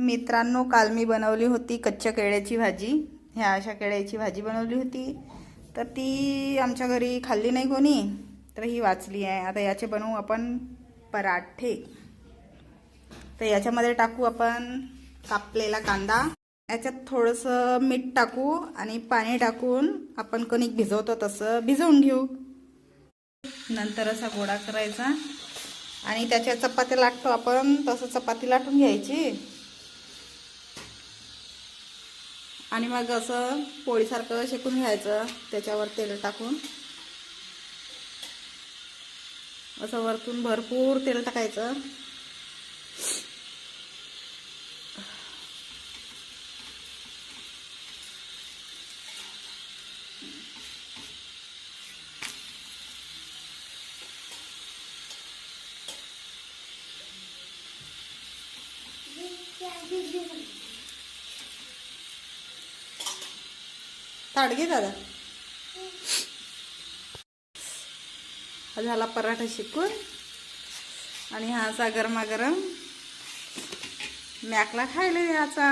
मित्रांनो, काल मी बनवली होती कच्च्या केळ्याची भाजी. ह्या अशा केळ्याची भाजी बनवली होती, तर ती आमच्या घरी खाल्ली नाही कोणी, तर ही वाचली आहे. आता याचे बनवू आपण पराठे. तर याच्यामध्ये टाकू आपण कापलेला कांदा, याच्यात थोडंसं मीठ टाकू आणि पाणी टाकून आपण कणिक भिजवतो तसं भिजवून घेऊ. नंतर असा गोळा करायचा आणि त्याच्या चपात्या लाटतो आपण तसं चपाती लाटून घ्यायची आणि मग असं पोळीसारखं शेकून घ्यायचं. त्याच्यावर तेल टाकून असं वरतून भरपूर तेल टाकायचं. ताट घे दादा. झाला पराठा शिकून आणि हा असा गरमागरम मॅकला खायला याचा.